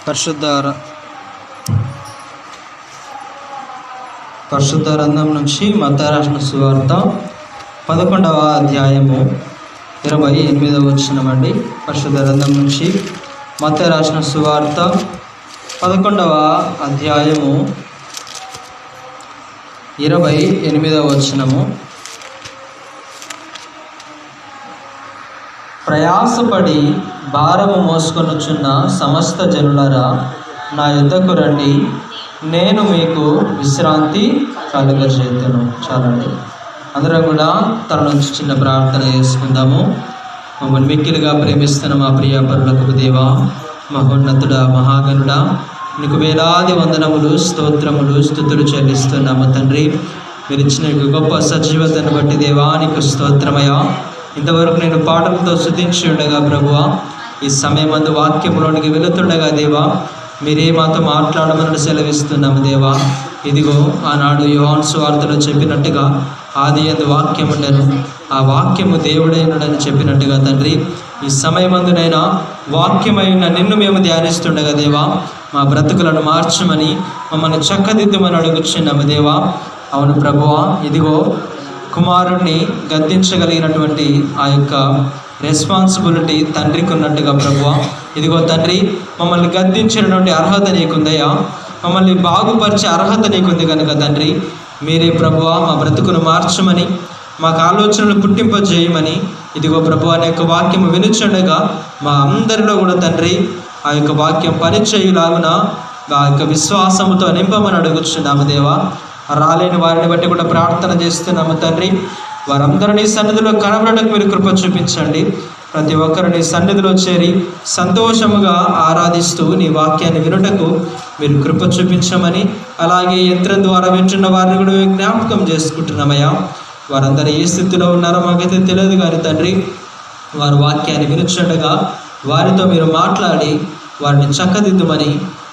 పరిశుద్ధ గ్రంథం నుంచి మత్తయి రాసిన సువార్త 11వ అధ్యాయము 28వ వచనం అండి. పరిశుద్ధ గ్రంథం నుంచి మత్తయి రాసిన సువార్త 11వ అధ్యాయము 28వ వచనము. ప్రయాసపడి భారము మోసుకొనుచున్న సమస్త జనులారా, నా యుద్ధకు రండి, నేను మీకు విశ్రాంతి కలుగజేతును. చాలండి, అందరం కూడా తన నుంచి చిన్న ప్రార్థన చేసుకుందాము. మమ్మల్ని మిక్కిలిగా ప్రేమిస్తున్న మా ప్రియ పరులకు దేవా, మహోన్నతుడా, మహాగణుడా, నీకు వేలాది వందనములు, స్తోత్రములు, స్తుతులు చెల్లిస్తున్నాము తండ్రి. మీరు ఇచ్చిన గొప్ప సజీవతను బట్టి దేవా నీకు స్తోత్రమయ్యా. ఇంతవరకు నేను పాటలతో స్తుతించి ఉండగా ప్రభువా, ఈ సమయమందు వాక్యంలోనికి వెళుతుండగా దేవా మీరే మాతో మాట్లాడమని సెలవిస్తున్నాము దేవా. ఇదిగో ఆనాడు యోహాను సువార్తలో చెప్పినట్టుగా ఆది యందు వాక్యం ఉండెను, ఆ వాక్యము దేవుడైనడని చెప్పినట్టుగా తండ్రి, ఈ సమయమందునైనా వాక్యమైన నిన్ను మేము ధ్యానిస్తుండగా దేవా మా బ్రతుకులను మార్చమని, మమ్మల్ని చక్కదిద్దుమని అడుగుచున్నాము దేవా. అవును ప్రభువా, ఇదిగో కుమారుణ్ణి గద్దించగలిగినటువంటి ఆ యొక్క రెస్పాన్సిబిలిటీ తండ్రికి ఉన్నట్టుగా ప్రభువా, ఇదిగో తండ్రి మమ్మల్ని గద్దించినటువంటి అర్హత నీకుందయ్యా, మమ్మల్ని బాగుపరిచే అర్హత నీకుంది కనుక తండ్రి, మీరే ప్రభువా మా బ్రతుకును మార్చమని, మాకు ఆలోచనలు పుట్టింపజేయమని, ఇదిగో ప్రభువా నీ యొక్క వాక్యము వినుచుండగా మా అందరిలో కూడా తండ్రి ఆ యొక్క వాక్యం పనిచేయులాగున ఆ యొక్క విశ్వాసముతో నింపమని అడుగుచున్నాము దేవా. రాలేని వారిని బట్టి కూడా ప్రార్థన చేస్తున్నాము తండ్రి. వారందరినీ సన్నిధిలో కనబడటకు మీరు కృప చూపించండి. ప్రతి ఒక్కరిని సన్నిధిలో చేరి సంతోషముగా ఆరాధిస్తూ నీ వాక్యాన్ని వినుటకు మీరు కృప చూపించమని, అలాగే యంత్రం ద్వారా వింటున్న వారిని కూడా జ్ఞాపకం చేసుకుంటున్నామయ్యా. వారందరూ ఏ స్థితిలో ఉన్నారో మాకైతే తెలియదు కానీ తండ్రి, వారు వాక్యాన్ని వినుచుండగా వారితో మీరు మాట్లాడి వారిని చక్కదిద్దుమని,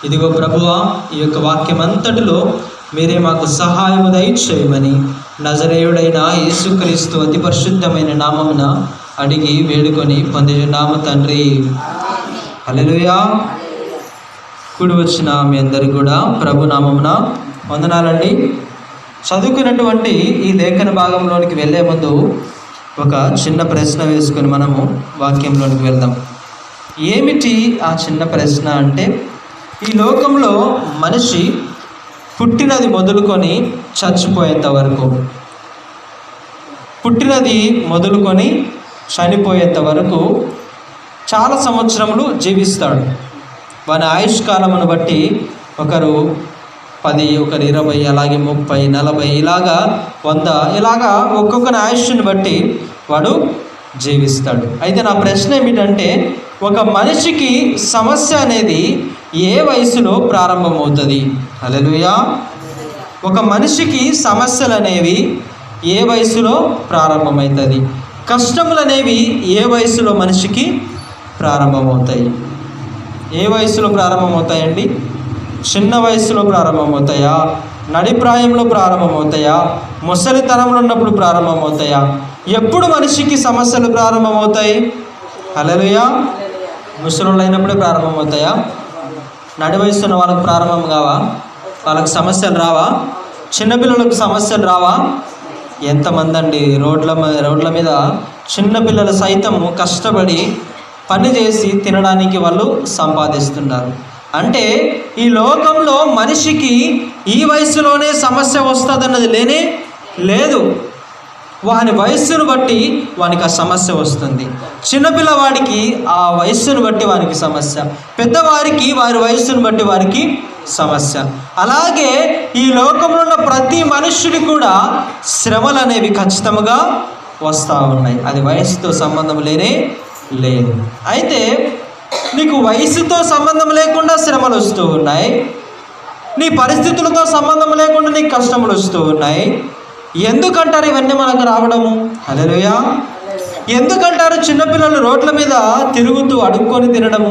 ఇదిగో ప్రభువా ఈ యొక్క వాక్యం అంతటిలో మీరే మాకు సహాయము దయచేయమని నజరేయుడైన యేసుక్రీస్తు అతి పరిశుద్ధమైన నామమున అడిగి వేడుకొని పొందుచున్నాము తండ్రి. హల్లెలూయా. కూడి వచ్చిన మీ అందరికీ కూడా ప్రభు నామమున వందనాలండి. చదువుకున్నటువంటి ఈ లేఖన భాగంలోనికి వెళ్ళే ముందు ఒక చిన్న ప్రశ్న వేసుకొని మనము వాక్యంలోనికి వెళ్దాం. ఏమిటి ఆ చిన్న ప్రశ్న అంటే, ఈ లోకంలో మనిషి పుట్టినది మొదలుకొని చచ్చిపోయేంత వరకు, పుట్టినది మొదలుకొని చనిపోయేంత వరకు చాలా సంవత్సరములు జీవిస్తాడు. వాని ఆయుష్కాలమును బట్టి ఒకరు 10, ఒకరు 20, అలాగే 30, 40, ఇలాగా 100, ఇలాగా ఒక్కొక్కరి ఆయుష్ని బట్టి వాడు జీవిస్తాడు. అయితే నా ప్రశ్న ఏమిటంటే, ఒక మనిషికి సమస్య అనేది ఏ వయసులో ప్రారంభమవుతుంది? హల్లెలూయా. ఒక మనిషికి సమస్యలు అనేవి ఏ వయసులో ప్రారంభమవుతుంది? కష్టములు అనేవి ఏ వయసులో మనిషికి ప్రారంభమవుతాయి? ఏ వయసులో ప్రారంభమవుతాయండి? చిన్న వయసులో ప్రారంభమవుతాయా? నడిప్రాయంలో ప్రారంభమవుతాయా? ముసలితనంలో ఉన్నప్పుడు ప్రారంభమవుతాయా? ఎప్పుడు మనిషికి సమస్యలు ప్రారంభమవుతాయి? హల్లెలూయా. ముసలోళ్ళు అయినప్పుడే ప్రారంభమవుతాయా? నడి వయసున్న వాళ్ళకు ప్రారంభం కావా? వాళ్ళకి సమస్యలు రావా? చిన్నపిల్లలకు సమస్యలు రావా? ఎంతమంది అండి రోడ్ల మీద చిన్నపిల్లలు సైతము కష్టపడి పని చేసి తినడానికి వాళ్ళు సంపాదిస్తున్నారు. అంటే ఈ లోకంలో మనిషికి ఈ వయసులోనే సమస్య వస్తుందన్నది లేనే లేదు. వాని వయస్సును బట్టి వానికి ఆ సమస్య వస్తుంది. చిన్నపిల్లవాడికి ఆ వయస్సును బట్టి వానికి సమస్య, పెద్దవారికి వారి వయస్సును బట్టి వారికి సమస్య. అలాగే ఈ లోకంలో ఉన్న ప్రతి మనుష్యుడి కూడా శ్రమలు అనేవి ఖచ్చితంగా వస్తూ ఉన్నాయి. అది వయస్సుతో సంబంధం లేనే లేదు. అయితే నీకు వయసుతో సంబంధం లేకుండా శ్రమలు వస్తూ ఉన్నాయి, నీ పరిస్థితులతో సంబంధం లేకుండా నీకు కష్టములు వస్తూ ఉన్నాయి. ఎందుకంటారు ఇవన్నీ మనకు రావడము? హల్లెలూయా. ఎందుకంటారు చిన్నపిల్లలు రోడ్ల మీద తిరుగుతూ అడుక్కొని తినడము?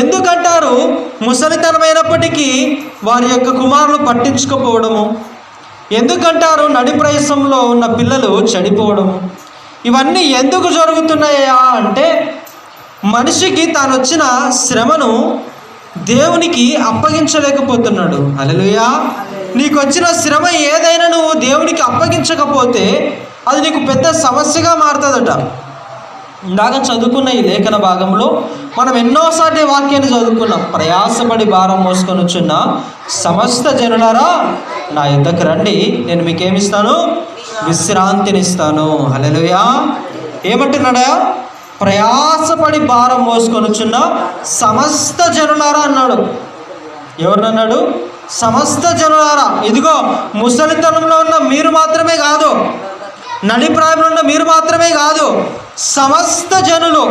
ఎందుకంటారు ముసలితనమైనప్పటికీ వారి యొక్క కుమారులు పట్టించుకోపోవడము? ఎందుకంటారు నడిప్రయసంలో ఉన్న పిల్లలు చెడిపోవడము? ఇవన్నీ ఎందుకు జరుగుతున్నాయా అంటే, మనిషికి తాను వచ్చిన శ్రమను దేవునికి అప్పగించలేకపోతున్నాడు. హల్లెలూయా. నీకు వచ్చిన శ్రమ ఏదైనా నువ్వు దేవునికి అప్పగించకపోతే అది నీకు పెద్ద సమస్యగా మారుతుందట. ఇందాక చదువుకున్న ఈ లేఖన భాగంలో మనం ఎన్నోసార్లు వాక్యాన్ని చదువుకున్నాం. ప్రయాసపడి భారం మోసుకొని వచ్చున్న సమస్త జనులారా నా యుద్ధకు రండి, నేను మీకేమిస్తాను? విశ్రాంతినిస్తాను. హల్లెలూయా. ఏమంటున్నాడా? ప్రయాసపడి భారం మోసుకొని వచ్చున్న సమస్త జనులారా అన్నాడు. ఎవరినన్నాడు? సమస్త జనులారా. ఇదిగో ముసలితనంలో ఉన్న మీరు మాత్రమే కాదు, నడిప్రాయంలో ఉన్న మీరు మాత్రమే కాదు, సమస్త జనులు,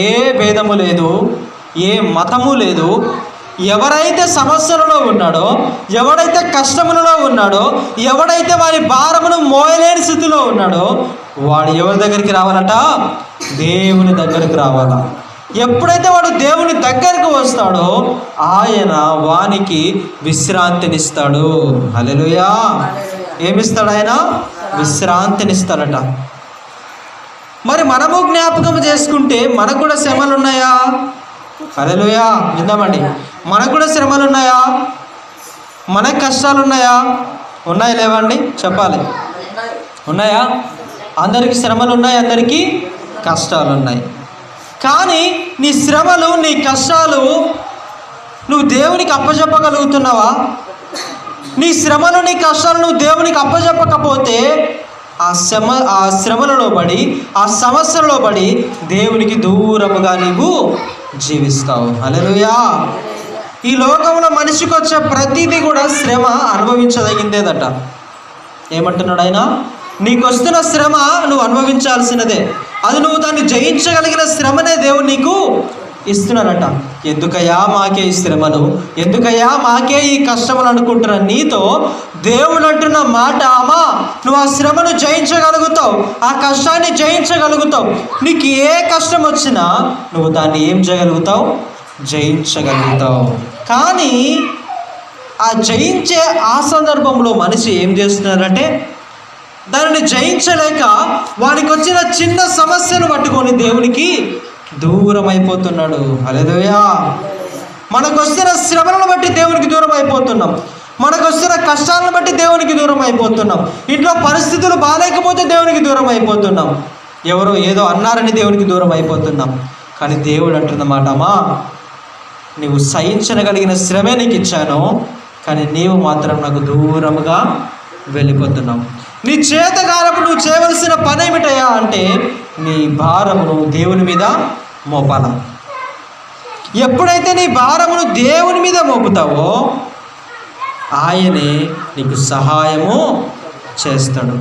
ఏ భేదము లేదు, ఏ మతము లేదు. ఎవరైతే సమస్యలలో ఉన్నాడో, ఎవడైతే కష్టములలో ఉన్నాడో, ఎవడైతే వారి భారమును మోయలేని స్థితిలో ఉన్నాడో వాడు ఎవరి దగ్గరికి రావాలట? దేవుని దగ్గరికి రావాలా. ఎప్పుడైతే వాడు దేవుని దగ్గరకు వస్తాడో ఆయన వానికి విశ్రాంతినిస్తాడు. హల్లెలూయా. ఏమిస్తాడు ఆయన? విశ్రాంతినిస్తాడట. మరి మనము జ్ఞాపకం చేసుకుంటే మనకు కూడా శ్రమలు ఉన్నాయా? హల్లెలూయా. విందామండి. మనకు కూడా శ్రమలు ఉన్నాయా? మనకు కష్టాలు ఉన్నాయా? ఉన్నాయి లేవండి? చెప్పాలి. ఉన్నాయా? అందరికీ శ్రమలు ఉన్నాయి, అందరికీ కష్టాలు ఉన్నాయి. కానీ నీ శ్రమలు, నీ కష్టాలు నువ్వు దేవునికి అప్పచెప్పగలుగుతున్నావా? నీ శ్రమలు, నీ కష్టాలు నువ్వు దేవునికి అప్పచెప్పకపోతే ఆ శ్రమలలో పడి, ఆ సమస్యలో పడి దేవునికి దూరముగా నీవు జీవిస్తావు. హల్లెలూయా. ఈ లోకంలో మనిషికి వచ్చే ప్రతిదీ కూడా శ్రమ అనుభవించదగిందేదట. ఏమంటున్నాడు ఆయన? నీకు వస్తున్న శ్రమ నువ్వు అనుభవించాల్సినదే. అది నువ్వు దాన్ని జయించగలిగిన శ్రమనే దేవుడు నీకు ఇస్తున్నాడట. ఎందుకయ్యా మాకే ఈ శ్రమలు, ఎందుకయ్యా మాకే ఈ కష్టములు అనుకుంటున్న నీతో దేవుడు అంటున్న మాట, అమ్మా నువ్వు ఆ శ్రమను జయించగలుగుతావు, ఆ కష్టాన్ని జయించగలుగుతావు. నీకు ఏ కష్టం వచ్చినా నువ్వు దాన్ని ఏం చేయగలుగుతావు? జయించగలుగుతావు. కానీ ఆ జయించే ఆ సందర్భంలో మనిషి ఏం చేస్తున్నారంటే దానిని జయించలేక వానికి వచ్చిన చిన్న సమస్యను పట్టుకొని దేవునికి దూరం అయిపోతున్నాడు. హల్లెలూయా. మనకు వస్తున్న శ్రమలను బట్టి దేవునికి దూరం అయిపోతున్నాం, మనకు వస్తున్న కష్టాలను బట్టి దేవునికి దూరం అయిపోతున్నాం, ఇంట్లో పరిస్థితులు బాగాలేకపోతే దేవునికి దూరం అయిపోతున్నాం, ఎవరో ఏదో అన్నారని దేవునికి దూరం అయిపోతున్నాం. కానీ దేవుడు అంటున్నమాట, అమ్మా నీవు సహించగలిగిన శ్రమే నీకు ఇచ్చాను, కానీ నీవు మాత్రం నాకు దూరముగా వెళ్ళిపోతున్నావు. నీ చేత కానప్పుడు నువ్వు చేయవలసిన పని ఏమిటయ్యా అంటే నీ భారమును దేవుని మీద మోపాల. ఎప్పుడైతే నీ భారమును దేవుని మీద మోపుతావో ఆయనే నీకు సహాయము చేస్తాడు.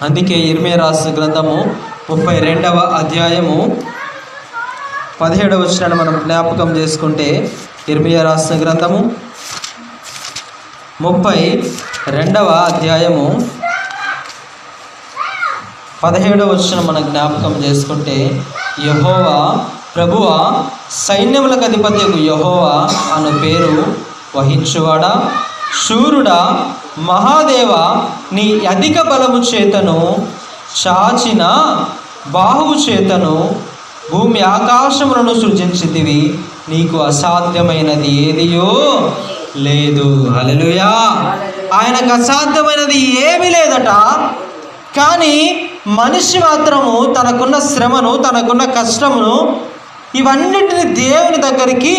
అందుకే ఇర్మియా రాసిన గ్రంథము 32వ అధ్యాయము 17వ వచనాన్ని మనం జ్ఞాపకం చేసుకుంటే, ఇర్మియా రాసిన గ్రంథము 32వ అధ్యాయము 17వ వచనం మనం జ్ఞాపకం చేసుకుంటే, యెహోవా ప్రభువా సైన్యములకు అధిపత్యకు యెహోవా అను పేరు వహించువాడా, శూరుడా, మహాదేవ నీ అధిక బలము చేతను చాచిన బాహువు చేతను భూమి ఆకాశములను సృజించితివి, నీకు అసాధ్యమైనది ఏదియో లేదు. హల్లెలూయా. ఆయనకు అసాధ్యమైనది ఏమీ లేదట. కానీ మనిషి మాత్రము తనకున్న శ్రమను, తనకున్న కష్టమును, ఇవన్నిటిని దేవుని దగ్గరికి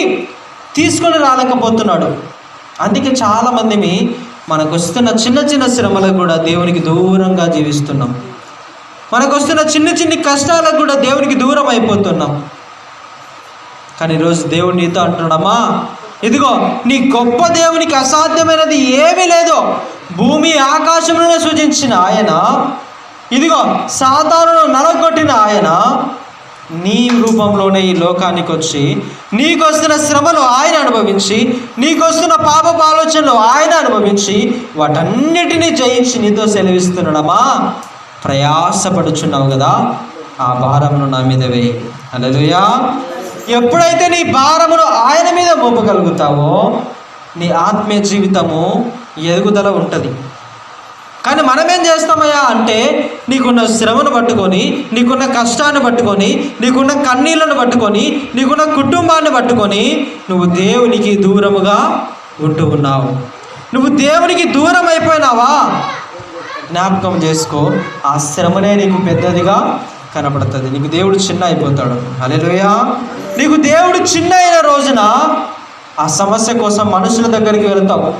తీసుకొని రాలేకపోతున్నాడు. అందుకే చాలామంది మనకు వస్తున్న చిన్న చిన్న శ్రమలకు కూడా దేవునికి దూరంగా జీవిస్తున్నాం. మనకు వస్తున్న చిన్న చిన్న కష్టాలకు కూడా దేవునికి దూరం అయిపోతున్నాం. కానీ ఈరోజు దేవుడు నీతో అంటున్నాడమ్మా, ఇదిగో నీ గొప్ప దేవునికి అసాధ్యమైనది ఏమీ లేదు. భూమి ఆకాశములను సృజించిన ఆయన, ఇదిగో సాతానును నలగొట్టిన ఆయన నీ రూపంలోనే ఈ లోకానికి వచ్చి నీకు వస్తున్న శ్రమలు ఆయన అనుభవించి, నీకు వస్తున్న పాపపు ఆలోచనలు ఆయన అనుభవించి, వాటన్నిటినీ జయించి నీతో సెలవిస్తున్నాడమ్మా, ప్రయాసపడుచున్నావు కదా, ఆ భారమును నా మీద వేయి. హల్లెలూయా. ఎప్పుడైతే నీ భారమును ఆయన మీద మోపగలుగుతావో నీ ఆత్మీయ జీవితము ఎదుగుదల ఉంటుంది. కానీ మనమేం చేస్తామయ్యా అంటే, నీకున్న శ్రమను పట్టుకొని, నీకున్న కష్టాన్ని పట్టుకొని, నీకున్న కన్నీళ్లను పట్టుకొని, నీకున్న కుటుంబాన్ని పట్టుకొని నువ్వు దేవునికి దూరముగా ఉంటూ ఉన్నావు. నువ్వు దేవునికి దూరం అయిపోయినావా? జ్ఞాపకం చేసుకో, ఆ శ్రమనే నీకు పెద్దదిగా కనపడుతుంది. నీకు దేవుడు చిన్న అయిపోతాడు. హల్లెలూయా. నీకు దేవుడు చిన్న అయిన రోజున ఆ సమస్య కోసం మనుషుల దగ్గరికి వెళ్తావు.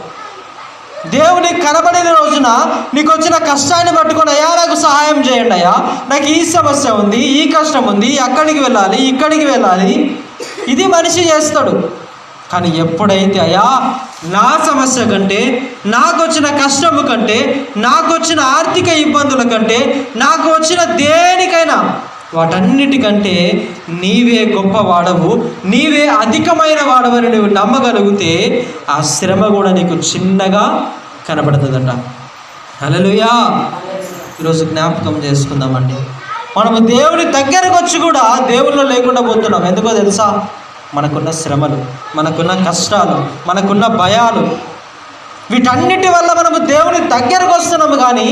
దేవునికి కనబడిన రోజున నీకు వచ్చిన కష్టాన్ని పట్టుకొని, అయ్యా నాకు సహాయం చేయండి, అయ్యా నాకు ఈ సమస్య ఉంది, ఈ కష్టం ఉంది, అక్కడికి వెళ్ళాలి, ఇక్కడికి వెళ్ళాలి, ఇది మనిషి చేస్తాడు. కానీ ఎప్పుడైతే అయ్యా నా సమస్య కంటే, నాకు వచ్చిన కష్టము కంటే, నాకు వచ్చిన ఆర్థిక ఇబ్బందుల కంటే, నాకు వచ్చిన దేనికైనా వాటన్నిటికంటే నీవే గొప్పవాడవు, నీవే అధికమైన వాడవని నువ్వు నమ్మగలిగితే ఆ శ్రమ కూడా నీకు చిన్నగా కనబడుతుందట. హల్లెలూయా. ఈరోజు జ్ఞాపకం చేసుకుందామండి, మనము దేవుని దగ్గరకు వచ్చి కూడా దేవుళ్ళు లేకుండా పోతున్నాం. ఎందుకో తెలుసా? మనకున్న శ్రమలు, మనకున్న కష్టాలు, మనకున్న భయాలు, వీటన్నిటి వల్ల మనము దేవుని దగ్గరకు వస్తున్నాము, కానీ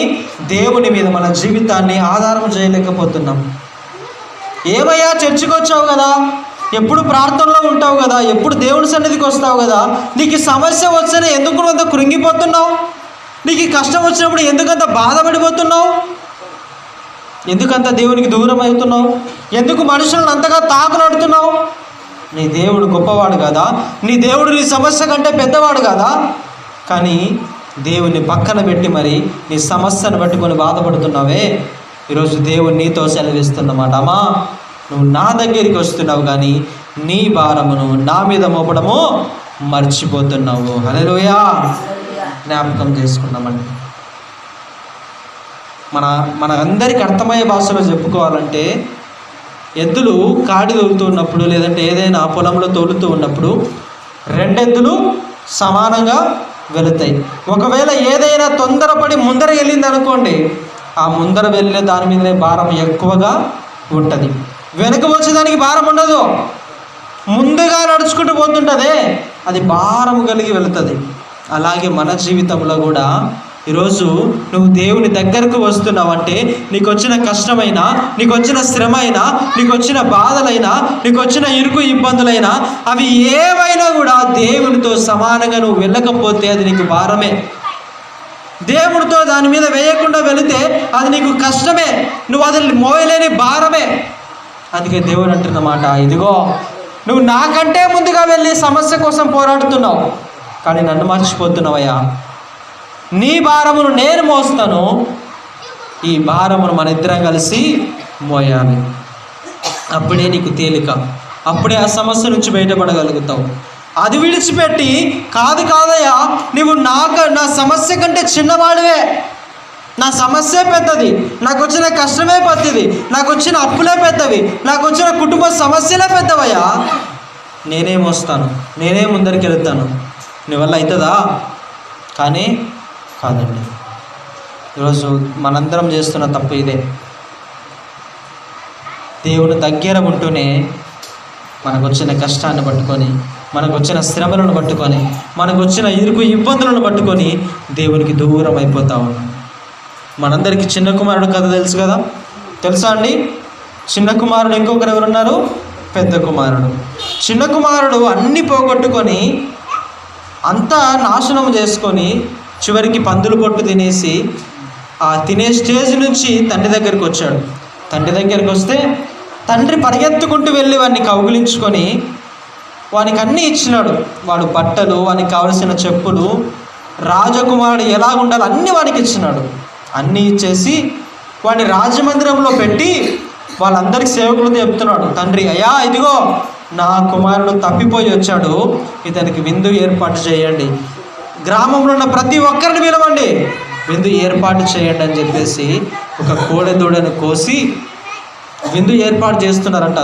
దేవుని మీద మన జీవితాన్ని ఆధారం చేయలేకపోతున్నాం. ఏమయ్యా చర్చికి వచ్చావు కదా, ఎప్పుడు ప్రార్థనలో ఉంటావు కదా, ఎప్పుడు దేవుని సన్నిధికి వస్తావు కదా, నీకు సమస్య వస్తేనే ఎందుకు అంత కృంగిపోతున్నావు? నీకు కష్టం వచ్చినప్పుడు ఎందుకంత బాధపడిపోతున్నావు? ఎందుకంత దేవునికి దూరం అవుతున్నావు? ఎందుకు మనుషులను అంతగా తాకులాడుతున్నావు? నీ దేవుడు గొప్పవాడు కదా, నీ దేవుడు నీ సమస్య కంటే పెద్దవాడు కదా. కానీ దేవుని పక్కన పెట్టి మరి నీ సమస్యను పట్టుకొని బాధపడుతున్నావే. ఈరోజు దేవుడు నీతో సెలవిస్తున్నమాట, అమ్మా నువ్వు నా దగ్గరికి వస్తున్నావు కానీ నీ భారమును నా మీద మోపడము మర్చిపోతున్నావు. హల్లెలూయా. జ్ఞాపకం చేసుకున్నామండి. మన అందరికి అర్థమయ్యే భాషలో చెప్పుకోవాలంటే, ఎద్దులు కాడి తోలుతూ ఉన్నప్పుడు, లేదంటే ఏదైనా పొలంలో తోలుతూ ఉన్నప్పుడు రెండెద్దులు సమానంగా వెళుతాయి. ఒకవేళ ఏదైనా తొందరపడి ముందర వెళ్ళింది అనుకోండి, ఆ ముందర వెళ్ళే దాని మీదనే భారం ఎక్కువగా ఉంటుంది. వెనుక వచ్చేదానికి భారం ఉండదు. ముందుగా నడుచుకుంటూ పోతుంటుందే, అది భారం కలిగి వెళుతుంది. అలాగే మన జీవితంలో కూడా ఈరోజు నువ్వు దేవుని దగ్గరకు వస్తున్నావంటే, నీకు వచ్చిన కష్టమైనా, నీకు వచ్చిన శ్రమ అయినా, నీకు వచ్చిన బాధలైనా, నీకు వచ్చిన ఇరుకు ఇబ్బందులైనా, అవి ఏవైనా కూడా దేవునితో సమానంగా నువ్వు వెళ్ళకపోతే అది నీకు భారమే. దేవుడితో దాని మీద వేయకుండా వెళితే అది నీకు కష్టమే, నువ్వు అది మోయలేని భారమే. అందుకే దేవుడు అంటున్నమాట, ఇదిగో నువ్వు నాకంటే ముందుగా వెళ్ళి సమస్య కోసం పోరాడుతున్నావు, కానీ నన్ను మర్చిపోతున్నావయ్యా. నీ భారమును నేను మోస్తాను, ఈ భారమును మన ఇద్దరం కలిసి మోయాలి. అప్పుడే నీకు తేలిక, అప్పుడే ఆ సమస్య నుంచి బయటపడగలుగుతావు. అది విడిచిపెట్టి కాదయ్యా నువ్వు నా సమస్య కంటే చిన్నవాడివే, నా సమస్య పెద్దది, నాకు వచ్చిన కష్టమే పెద్దది, నాకు వచ్చిన అప్పులే పెద్దవి, నాకు వచ్చిన కుటుంబ సమస్యలే పెద్దవయ్యా, నేనే మోస్తాను, నేనే ముందరికి వెళ్తాను, నీ వల్ల అవుతుందా? కానీ కాదండి. ఈరోజు మనందరం చేస్తున్న తప్పు ఇదే. దేవుని దగ్గర ఉంటూనే మనకు వచ్చిన కష్టాన్ని పట్టుకొని, మనకు వచ్చిన శ్రమలను పట్టుకొని, మనకు వచ్చిన ఇరుకు ఇబ్బందులను పట్టుకొని దేవునికి దూరం అయిపోతా ఉన్నాం. మనందరికీ చిన్న కుమారుడు కథ తెలుసు కదా, తెలుసా అండి? చిన్న కుమారుడు ఇంకొకరు ఎవరున్నారు? పెద్ద కుమారుడు. చిన్న కుమారుడు అన్నీ పోగొట్టుకొని అంతా నాశనం చేసుకొని చివరికి పందులు పొట్టు తినేసి ఆ తినే స్టేజ్ నుంచి తండ్రి దగ్గరికి వచ్చాడు. తండ్రి దగ్గరికి వస్తే తండ్రి పరిగెత్తుకుంటూ వెళ్ళి వాడిని కౌగిలించుకొని వానికి అన్నీ ఇచ్చినాడు. వాడు బట్టలు, వానికి కావలసిన చెప్పులు, రాజకుమారుడు ఎలా ఉండాలో అన్నీ వానికి ఇచ్చినాడు. అన్నీ ఇచ్చేసి వాడిని రాజమందిరంలో పెట్టి వాళ్ళందరికీ సేవకులతో చెప్తున్నాడు, తండ్రి అయ్యా ఇదిగో నా కుమారుడు తప్పిపోయి వచ్చాడు, ఇతనికి విందు ఏర్పాటు చేయండి, గ్రామంలో ఉన్న ప్రతి ఒక్కరిని పిలవండి, విందు ఏర్పాటు చేయండి అని చెప్పేసి ఒక కోడె దూడను కోసి విందు ఏర్పాటు చేస్తున్నారంట.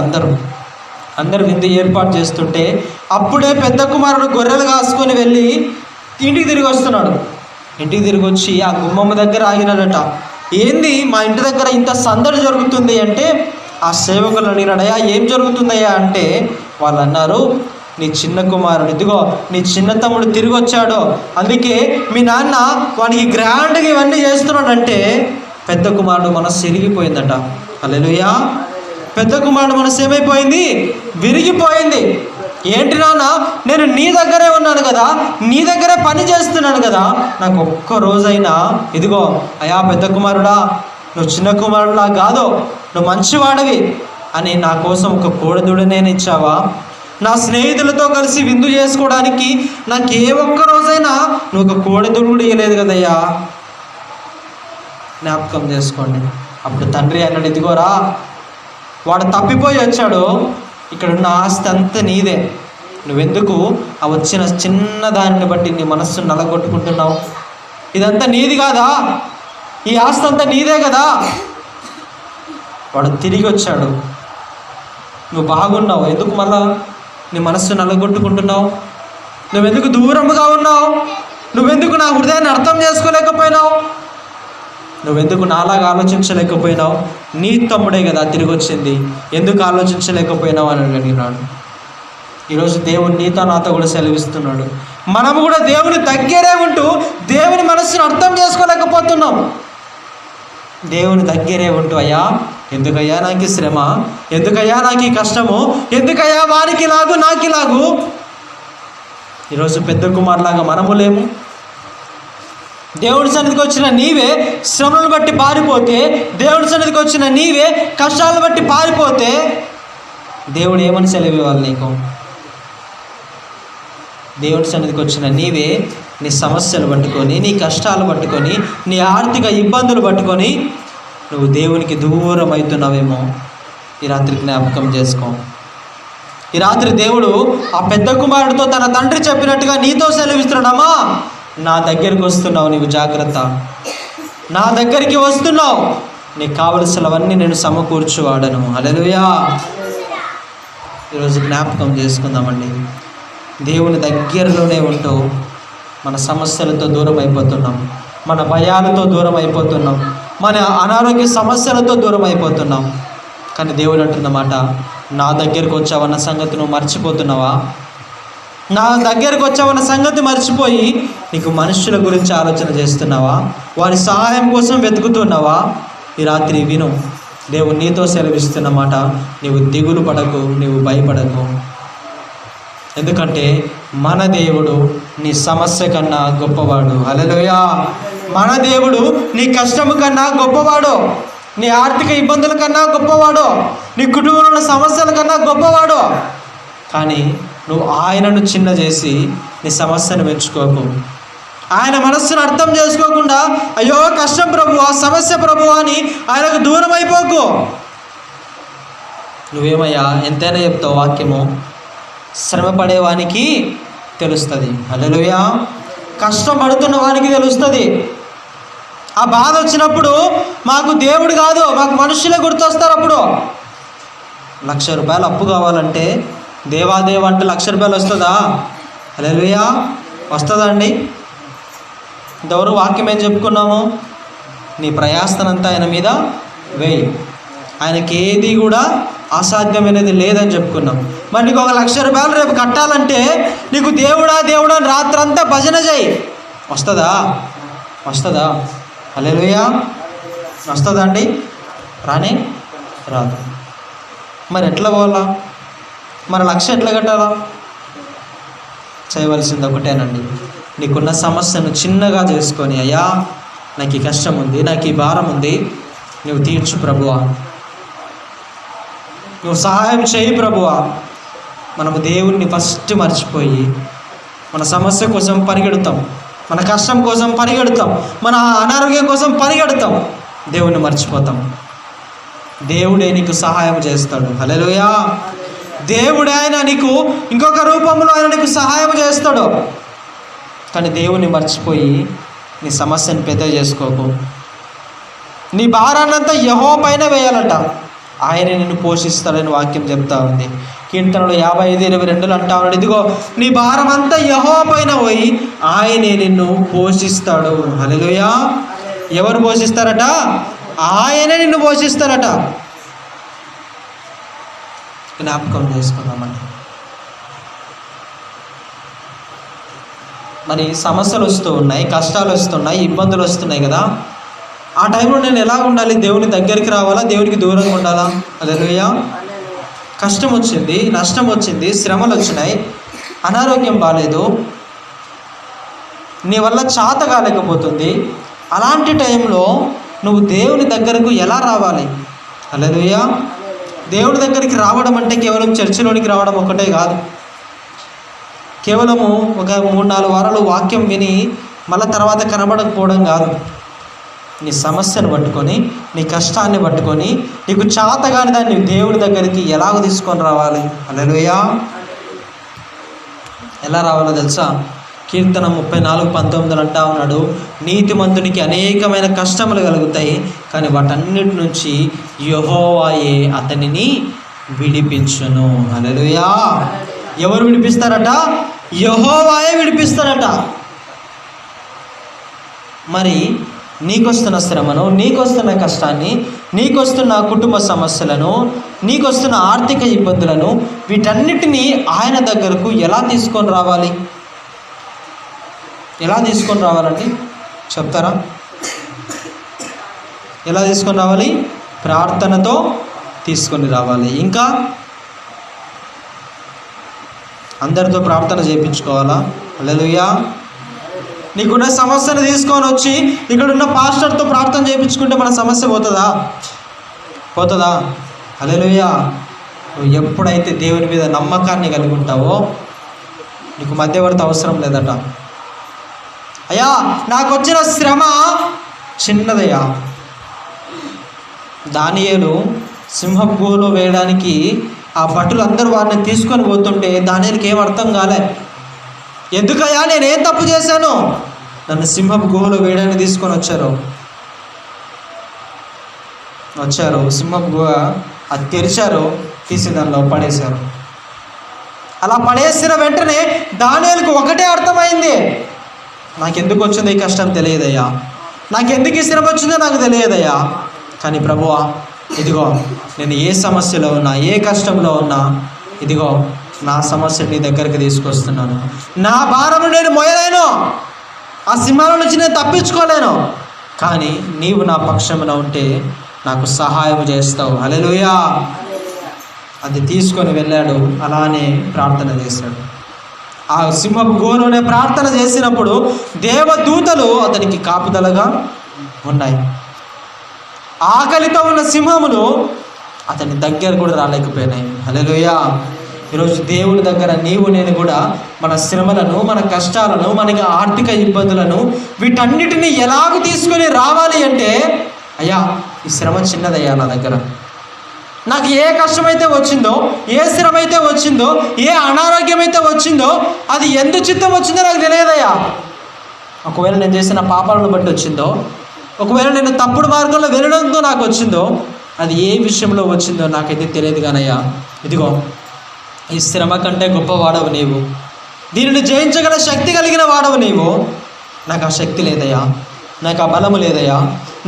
అందరూ విందు ఏర్పాటు చేస్తుంటే అప్పుడే పెద్ద కుమారుడు గొర్రెలు కాసుకొని వెళ్ళి ఇంటికి తిరిగి వస్తున్నాడు. ఇంటికి తిరిగి వచ్చి ఆ గుమ్మమ్మ దగ్గర ఆగినాడట. ఏంది మా ఇంటి దగ్గర ఇంత సందడి జరుగుతుంది అంటే, ఆ సేవకులు అడిగినాడయ్యా ఏం జరుగుతుందయ్యా అంటే, వాళ్ళు అన్నారు నీ చిన్న కుమారుడు, ఇదిగో నీ చిన్న తమ్ముడు తిరిగి వచ్చాడు, అందుకే మీ నాన్న వానికి గ్రాండ్గా ఇవన్నీ చేస్తున్నాడంటే పెద్ద కుమారుడు మనసు విరిగిపోయిందట. హల్లెలూయా. పెద్ద కుమారుడు మనసు ఏమైపోయింది? విరిగిపోయింది. ఏంటి నాన్న, నేను నీ దగ్గరే ఉన్నాను కదా, నీ దగ్గరే పని చేస్తున్నాను కదా, నాకు ఒక్క రోజైనా ఇదిగో అయా పెద్ద కుమారుడా, నువ్వు చిన్న కుమారుడులా కాదు, నువ్వు మంచివాడివి అని నా కోసం ఒక కోడెదూడనే ఇచ్చావా? నా స్నేహితులతో కలిసి విందు చేసుకోవడానికి నాకు ఏ ఒక్క రోజైనా నువ్వు ఒక కోడెదూడు కూడా ఇవ్వలేదు కదయ్యా. జ్ఞాపకం చేసుకోండి. అప్పుడు తండ్రి అన్నాడు, ఇదిగోరా, వాడు తప్పిపోయి వచ్చాడు, ఇక్కడున్న ఆస్తి అంతా నీదే, నువ్వెందుకు ఆ వచ్చిన చిన్న దానిని బట్టి నీ మనస్సును నలగొట్టుకుంటున్నావు? ఇదంతా నీది కాదా? ఈ ఆస్తి అంతా నీదే కదా. వాడు తిరిగి వచ్చాడు, నువ్వు బాగున్నావు, ఎందుకు మళ్ళా నీ మనస్సు నలగొట్టుకుంటున్నావు? నువ్వెందుకు దూరంగా ఉన్నావు? నువ్వెందుకు నా హృదయాన్ని అర్థం చేసుకోలేకపోయినావు? నువ్వెందుకు నాలాగా ఆలోచించలేకపోయినావు? నీ తమ్ముడే కదా తిరిగి వచ్చింది, ఎందుకు ఆలోచించలేకపోయినావు అని అడిగినాడు. ఈరోజు దేవుడు నీతో నాతో కూడా సెలవిస్తున్నాడు. మనము కూడా దేవుని దగ్గరే ఉంటూ దేవుని మనస్సును అర్థం చేసుకోలేకపోతున్నాం. దేవుని దగ్గరే ఉంటూ, అయ్యా ఎందుకయ్యా నాకు ఈ శ్రమ, ఎందుకయ్యా నాకు ఈ కష్టము, ఎందుకయ్యా వారికి లాగు నాకు లాగు. ఈరోజు పెద్ద కుమారులాగా మనము లేము. దేవుడి సన్నిధికి వచ్చిన నీవే శ్రమలను బట్టి పారిపోతే, దేవుడి సన్నిధికి వచ్చిన నీవే కష్టాలను బట్టి పారిపోతే దేవుడు ఏమని సెలవు ఇవ్వాలి నీకు? దేవుడి సన్నిధికి వచ్చిన నీవే నీ సమస్యలు పట్టుకొని, నీ కష్టాలు పట్టుకొని, నీ ఆర్థిక ఇబ్బందులు పట్టుకొని నువ్వు దేవునికి దూరం అవుతున్నావేమో ఈ రాత్రి జ్ఞాపకం చేసుకో. ఈ రాత్రి దేవుడు ఆ పెద్ద కుమారుడితో తన తండ్రి చెప్పినట్టుగా నీతో సెలవిస్తున్నాడమ్మా, నా దగ్గరికి వస్తున్నావు, నీవు జాగ్రత్త, నా దగ్గరికి వస్తున్నావు, నీకు కావలసినవన్నీ నేను సమకూర్చువాడను. హల్లెలూయా. ఈరోజు జ్ఞాపకం చేసుకుందామండి. దేవుని దగ్గరలోనే ఉంటూ మన సమస్యలతో దూరం అయిపోతున్నాం, మన భయాలతో దూరం అయిపోతున్నాం, మన అనారోగ్య సమస్యలతో దూరం అయిపోతున్నాం. కానీ దేవుడు అంటున్నమాట, నా దగ్గరకు వచ్చావన్న సంగతి నువ్వు మర్చిపోతున్నావా? నా దగ్గరకు వచ్చావన్న సంగతి మర్చిపోయి నీకు మనుషుల గురించి ఆలోచన చేస్తున్నావా? వారి సహాయం కోసం వెతుకుతున్నావా? ఈ రాత్రి విను, దేవుడు నీతో సెలవిస్తున్నమాట, నీవు దిగులు పడకు, నీవు భయపడకు. ఎందుకంటే మన దేవుడు నీ సమస్య కన్నా గొప్పవాడు. హల్లెలూయా. మన దేవుడు నీ కష్టము కన్నా గొప్పవాడు, నీ ఆర్థిక ఇబ్బందుల కన్నా గొప్పవాడు, నీ కుటుంబంలో ఉన్న సమస్యల కన్నా గొప్పవాడు. కానీ నువ్వు ఆయనను చిన్న చేసి నీ సమస్యను మెచ్చుకోకు. ఆయన మనస్సును అర్థం చేసుకోకుండా అయ్యో కష్టం ప్రభువా, సమస్య ప్రభువా అని ఆయనకు దూరం అయిపోకు. నువ్వేమయ్యా ఎంతైనా చెప్తావు వాక్యము, శ్రమ పడేవానికి తెలుస్తుంది. హల్లెలూయా. కష్టం పడుతున్న వానికి తెలుస్తుంది. ఆ బాధ వచ్చినప్పుడు మాకు దేవుడు కాదు, మాకు మనుషులే గుర్తొస్తారు. అప్పుడు 1,00,000 రూపాయలు అప్పు కావాలంటే దేవాదేవ అంటే 1,00,000 రూపాయలు వస్తుందా? హల్లెలూయా. వస్తుందా అండి? ఇంతవరకు వాక్యం ఏం చెప్పుకున్నాము? నీ ప్రయాసనంతా ఆయన మీద వేయి, ఆయనకి ఏది కూడా అసాధ్యమైనది లేదని చెప్పుకున్నాం. మరి నీకు 1,00,000 రూపాయలు రేపు కట్టాలంటే నీకు దేవుడా దేవుడా రాత్రంతా భజన చేయి, వస్తుందా? వస్తుందా? హల్లెలూయా. వస్తుందా అండి? రానే రాదు. మరి ఎట్లా పోవాలా? మరి 1,00,000 ఎట్లా కట్టాలా? చేయవలసింది ఒకటేనండి, నీకున్న సమస్యను చిన్నగా చేసుకొని, అయ్యా నాకు ఈ కష్టం ఉంది, నాకు ఈ భారం ఉంది, నువ్వు తీర్చు ప్రభువా, నువ్వు సహాయం చేయి ప్రభువా. మనము దేవుణ్ణి ఫస్ట్ మర్చిపోయి మన సమస్య కోసం పరిగెడతాం, మన కష్టం కోసం పరిగెడతాం, మన అనారోగ్యం కోసం పరిగెడతాం, దేవుణ్ణి మర్చిపోతాం. దేవుడే నీకు సహాయం చేస్తాడు. హల్లెలూయా. దేవుడే ఆయన నీకు ఇంకొక రూపంలో ఆయన నీకు సహాయం చేస్తాడు. కానీ దేవుణ్ణి మర్చిపోయి నీ సమస్యను పెద్ద చేసుకోకు. నీ భారాన్నంతా యెహోవా పైన వేయాలట, ఆయనే నిన్ను పోషిస్తాడని వాక్యం చెప్తా ఉంది. కీర్తనలు 55:22 అంటా ఉన్నాడు, ఇదిగో నీ భారం అంతా యెహోవా పైన పోయి ఆయనే నిన్ను పోషిస్తాడు. హల్లెలూయా. ఎవరు పోషిస్తారట? ఆయనే నిన్ను పోషిస్తారట. జ్ఞాపకం చేసుకుందామండి. మరి సమస్యలు వస్తూ ఉన్నాయి, కష్టాలు వస్తున్నాయి, ఇబ్బందులు వస్తున్నాయి కదా. ఆ టైంలో నేను ఎలా ఉండాలి? దేవుని దగ్గరికి రావాలా, దేవునికి దూరంగా ఉండాలా? హల్లెలూయా. కష్టం వచ్చింది, నష్టం వచ్చింది, శ్రమలు వచ్చినాయి, అనారోగ్యం బాలేదు, నీ వల్ల చాత కాలేకపోతుంది. అలాంటి టైంలో నువ్వు దేవుని దగ్గరకు ఎలా రావాలి? హల్లెలూయా. దేవుడి దగ్గరికి రావడం అంటే కేవలం చర్చిలోనికి రావడం ఒకటే కాదు. కేవలము ఒక 3-4 వారాలు వాక్యం విని మళ్ళీ తర్వాత కనబడకపోవడం కాదు. నీ సమస్యను పట్టుకొని, నీ కష్టాన్ని పట్టుకొని, నీకు చాతగాని దాన్ని దేవుడి దగ్గరికి ఎలాగ తీసుకొని రావాలి? హల్లెలూయా. ఎలా రావాలో తెలుసా? కీర్తన 34:19 అంటా ఉన్నాడు, నీతిమంతునికి అనేకమైన కష్టములు కలుగుతాయి, కానీ వాటన్నిటి నుంచి యెహోవాయే అతనిని విడిపించును. హల్లెలూయా. ఎవరు విడిపిస్తారట? యెహోవాయే విడిపిస్తారట. మరి నీకొస్తున్న శ్రమను, నీకొస్తున్న కష్టాన్ని, నీకొస్తున్న కుటుంబ సమస్యలను, నీకొస్తున్న ఆర్థిక ఇబ్బందులను, వీటన్నిటినీ ఆయన దగ్గరకు ఎలా తీసుకొని రావాలి? ఎలా తీసుకొని రావాలండి చెప్తారా? ఎలా తీసుకొని రావాలి? ప్రార్థనతో తీసుకొని రావాలి. ఇంకా అందరితో ప్రార్థన చేయించుకోవాలా? హల్లెలూయా. నీకున్న సమస్యను తీసుకొని వచ్చి ఇక్కడున్న పాస్టర్తో ప్రార్థన చేయించుకుంటే మన సమస్య పోతుందా? హల్లెలూయా. నువ్వు ఎప్పుడైతే దేవుని మీద నమ్మకాన్ని కలిగి ఉంటావో నీకు మధ్యవర్తి అవసరం లేదట. అయ్యా నాకు వచ్చిన శ్రమ చిన్నదయ్యా. దానియేలు సింహపు గుహలో వేయడానికి ఆ భటులు అందరూ వారిని తీసుకొని పోతుంటే దానియేలుకి ఏం అర్థం కాలే. ఎందుకయ్యా నేనేం తప్పు చేశాను? నన్ను సింహపు గుహలో వేయడానికి తీసుకొని వచ్చారు. సింహపు గుహ అది తెరిచారు, తీసి దానిలో పడేశారు. అలా పడేసిన వెంటనే దానియేలుకు ఒకటే అర్థమైంది, నాకెందుకు వచ్చిందో ఈ కష్టం తెలియదయ్యా, నాకెందుకు ఈ శ్రమ వచ్చిందో నాకు తెలియదయ్యా, కానీ ప్రభువా ఇదిగో నేను ఏ సమస్యలో ఉన్నా, ఏ కష్టంలో ఉన్నా, ఇదిగో నా సమస్య నీ దగ్గరికి తీసుకొస్తున్నాను. నా భారము నేను మోయలేను, ఆ సింహాల నుంచి నేను తప్పించుకోలేను, కానీ నీవు నా పక్షమున ఉంటే నాకు సహాయం చేస్తావు. హల్లెలూయా. అది తీసుకొని వెళ్ళాడు, అలానే ప్రార్థన చేశాడు. ఆ సింహపు గుహలోనే ప్రార్థన చేసినప్పుడు దేవదూతలు అతనికి కాపుదలగా ఉన్నాయి. ఆకలితో ఉన్న సింహములు అతని దగ్గర కూడా రాలేకపోయినాయి. హల్లెలూయా. ఈరోజు దేవుడి దగ్గర నీవు నేను కూడా మన శ్రమలను, మన కష్టాలను, మనకి ఆర్థిక ఇబ్బందులను, వీటన్నిటిని ఎలాగ తీసుకొని రావాలి అంటే, అయ్యా ఈ శ్రమ చిన్నదయ్యా, నా దగ్గర నాకు ఏ కష్టమైతే వచ్చిందో, ఏ శ్రమ అయితే వచ్చిందో, ఏ అనారోగ్యం అయితే వచ్చిందో, అది ఎందు చిత్తం వచ్చిందో నాకు తెలియదయ్యా. ఒకవేళ నేను చేసిన పాపాలను బట్టి వచ్చిందో, ఒకవేళ నేను తప్పుడు మార్గంలో వెళ్ళడంతో నాకు వచ్చిందో, అది ఏ విషయంలో వచ్చిందో నాకైతే తెలియదు కానయ్యా, ఇదిగో ఈ శ్రమ కంటే గొప్పవాడవు నీవు, దీనిని జయించగల శక్తి కలిగిన వాడవు నీవు. నాకు ఆ శక్తి లేదయ్యా, నాకు ఆ బలము లేదయ్యా,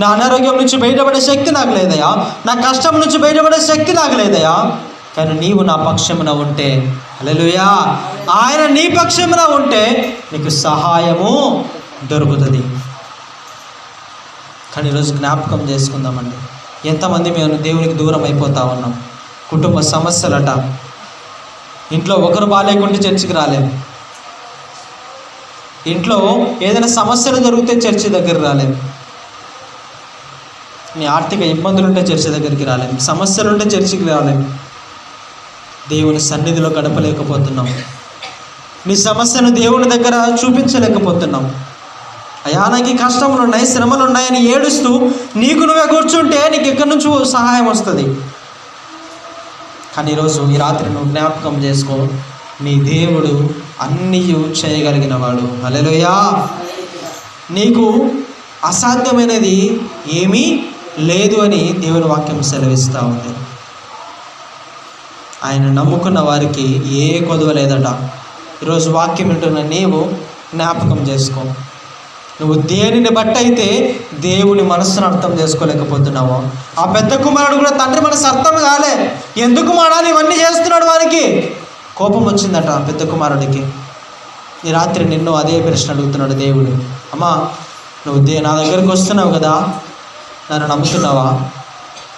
నా అనారోగ్యం నుంచి బయటపడే శక్తి నాకు లేదయ్యా, నా కష్టం నుంచి బయటపడే శక్తి నాకు లేదయ్యా, కానీ నీవు నా పక్షమున ఉంటే, హల్లెలూయా, ఆయన నీ పక్షమున ఉంటే నీకు సహాయము దొరుకుతుంది. కానీ ఈరోజు జ్ఞాపకం చేసుకుందామండి, ఎంతమంది మేము దేవునికి దూరం అయిపోతా ఉన్నాం. కుటుంబ సమస్యలట, ఇంట్లో ఒకరు బాగాలేకుంటే చర్చికి రాలేము, ఇంట్లో ఏదైనా సమస్యలు జరిగితే చర్చి దగ్గర రాలేము, నీ ఆర్థిక ఇబ్బందులు ఉంటే చర్చి దగ్గరికి రాలేము, సమస్యలు ఉంటే చర్చికి రాలేము, దేవుని సన్నిధిలో గడపలేకపోతున్నాం, నీ సమస్యను దేవుని దగ్గర చూపించలేకపోతున్నాం. అయ్యా నాకు ఈ కష్టములు ఉన్నాయి, శ్రమలు ఉన్నాయని ఏడుస్తూ నీకు నువ్వే కూర్చుంటే నీకు ఎక్కడి నుంచి సహాయం వస్తుంది? కానీ ఈరోజు ఈ రాత్రి నువ్వు జ్ఞాపకం చేసుకో, నీ దేవుడు అన్నీ చేయగలిగిన వాడు. హల్లెలూయా. నీకు అసాధ్యమైనది ఏమీ లేదు అని దేవుని వాక్యం సెలవిస్తూ ఉంది. ఆయన నమ్ముకున్న వారికి ఏ కొదువ లేదట. ఈరోజు వాక్యం వింటున్న నీవు జ్ఞాపకం చేసుకో, నువ్వు దేనిని బట్టి అయితే దేవుని మనస్సును అర్థం చేసుకోలేకపోతున్నావో, ఆ పెద్ద కుమారుడు కూడా తండ్రి మనసు అర్థం కాలే, ఎందుకు మాడాలి ఇవన్నీ చేస్తున్నాడు, వారికి కోపం వచ్చిందట పెద్ద కుమారుడికి. ఈ రాత్రి నిన్ను అదే ప్రశ్న అడుగుతున్నాడు దేవుడు. అమ్మా, నువ్వు నా దగ్గరికి వస్తున్నావు కదా, నన్ను నమ్ముతున్నావా?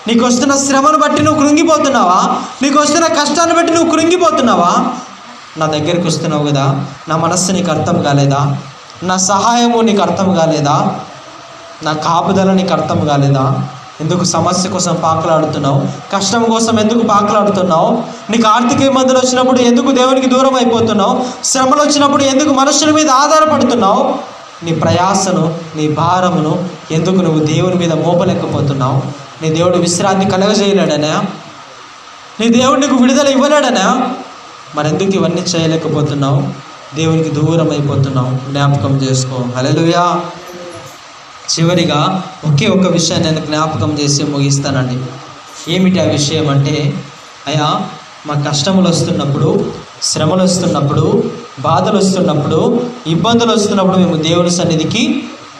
నీకు వస్తున్న శ్రమను బట్టి నువ్వు కృంగిపోతున్నావా? నీకు వస్తున్న కష్టాన్ని బట్టి నువ్వు కృంగిపోతున్నావా? నా దగ్గరికి వస్తున్నావు కదా, నా మనస్సు నీకు అర్థం కాలేదా? నా సహాయము నీకు అర్థం కాలేదా? నా కాపుదల నీకు అర్థం కాలేదా? ఎందుకు సమస్య కోసం పాకులాడుతున్నావు? కష్టం కోసం ఎందుకు పాకులాడుతున్నావు? నీకు ఆర్థిక ఇబ్బందులు వచ్చినప్పుడు ఎందుకు దేవునికి దూరం అయిపోతున్నావు? శ్రమలు వచ్చినప్పుడు ఎందుకు మనుషుల మీద ఆధారపడుతున్నావు? నీ ప్రయాసను, నీ భారమును ఎందుకు నువ్వు దేవుని మీద మోపలేకపోతున్నావు? నీ దేవుడు విశ్రాంతి కలగజేయలేడనా? నీ దేవుడు నీకు విడుదల ఇవ్వలేడనా? మరెందుకు ఇవన్నీ చేయలేకపోతున్నావు? దేవునికి దూరం అయిపోతున్నావు. జ్ఞాపకం చేసుకో. హల్లెలూయా. చివరిగా ఒకే ఒక విషయాన్ని నేను జ్ఞాపకం చేసి ముగిస్తానండి. ఏమిటి ఆ విషయం అంటే, అయ్యా, మా కష్టములు వస్తున్నప్పుడు, శ్రమలు వస్తున్నప్పుడు, బాధలు వస్తున్నప్పుడు, ఇబ్బందులు వస్తున్నప్పుడు మేము దేవుని సన్నిధికి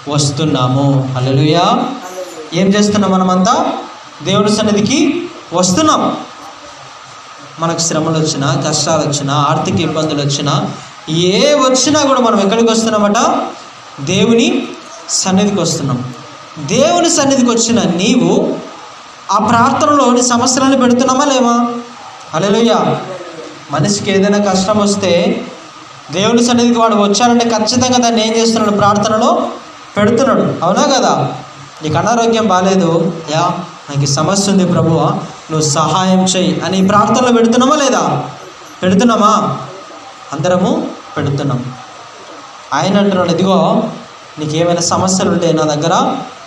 వస్తున్నాము. హల్లెలూయా. ఏం చేస్తున్నాం? మనమంతా దేవుని సన్నిధికి వస్తున్నాం. మనకు శ్రమలు వచ్చినా, కష్టాలు వచ్చినా, ఆర్థిక ఇబ్బందులు వచ్చినా, ఏ వచ్చినా కూడా మనం ఎక్కడికి వస్తున్నామట? దేవుని సన్నిధికి వస్తున్నాం. దేవుని సన్నిధికి వచ్చిన నీవు ఆ ప్రార్థనలో నీ సమస్యలను పెడుతున్నామా లేవా? హల్లెలూయా. మనిషికి ఏదైనా కష్టం వస్తే దేవుని సన్నిధికి వాడు వచ్చారంటే ఖచ్చితంగా దాన్ని ఏం చేస్తున్నాడు? ప్రార్థనలో పెడుతున్నాడు. అవునా కదా? నీకు అనారోగ్యం బాగాలేదు, యా నాకు ఈ సమస్య ఉంది ప్రభువా, నువ్వు సహాయం చెయ్యి అని ప్రార్థనలో పెడుతున్నామా లేదా? పెడుతున్నామా? అందరము పెడుతున్నాం. ఆయన అంటున్నాడు, ఇదిగో నీకు ఏమైనా సమస్యలు ఉంటే నా దగ్గర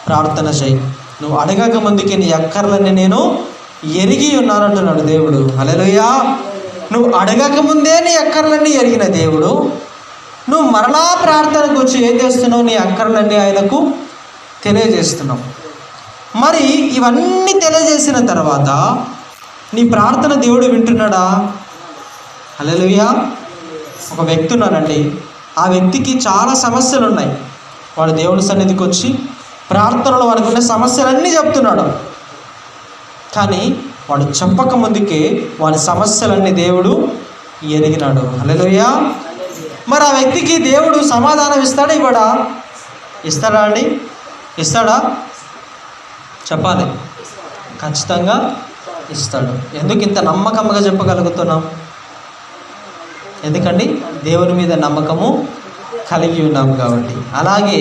ప్రార్థన చేయి, నువ్వు అడగక ముందుకే నీ అక్కర్లన్నీ నేను ఎరిగి ఉన్నానంటున్నాడు దేవుడు. హల్లెలూయా. నువ్వు అడగక ముందే నీ అక్కర్లన్నీ ఎరిగిన దేవుడు, నువ్వు మరలా ప్రార్థనకు వచ్చి ఏం చేస్తున్నావు? నీ అక్కర్లన్నీ ఆయనకు తెలియజేస్తున్నావు. మరి ఇవన్నీ తెలియజేసిన తర్వాత నీ ప్రార్థన దేవుడు వింటున్నాడా? హల్లెలూయా. ఒక వ్యక్తి ఉన్నాడండి, ఆ వ్యక్తికి చాలా సమస్యలు ఉన్నాయి. వాడు దేవుని సన్నిధికి వచ్చి ప్రార్థనలో వాడికి ఉన్న సమస్యలన్నీ చెప్తున్నాడు. కానీ వాడు చెప్పక ముందుకే వాడి సమస్యలన్నీ దేవుడు ఎరిగినాడు. హల్లెలూయా. మరి ఆ వ్యక్తికి దేవుడు సమాధానం ఇస్తాడా? ఇవ్వడా? ఇస్తాడా అండి? ఇస్తాడా? చెప్పాలి. ఖచ్చితంగా ఇస్తాడు. ఎందుకు ఇంత నమ్మకంగా చెప్పగలుగుతున్నాం? ఎందుకండి? దేవుని మీద నమ్మకము కలిగి ఉన్నాం కాబట్టి. అలాగే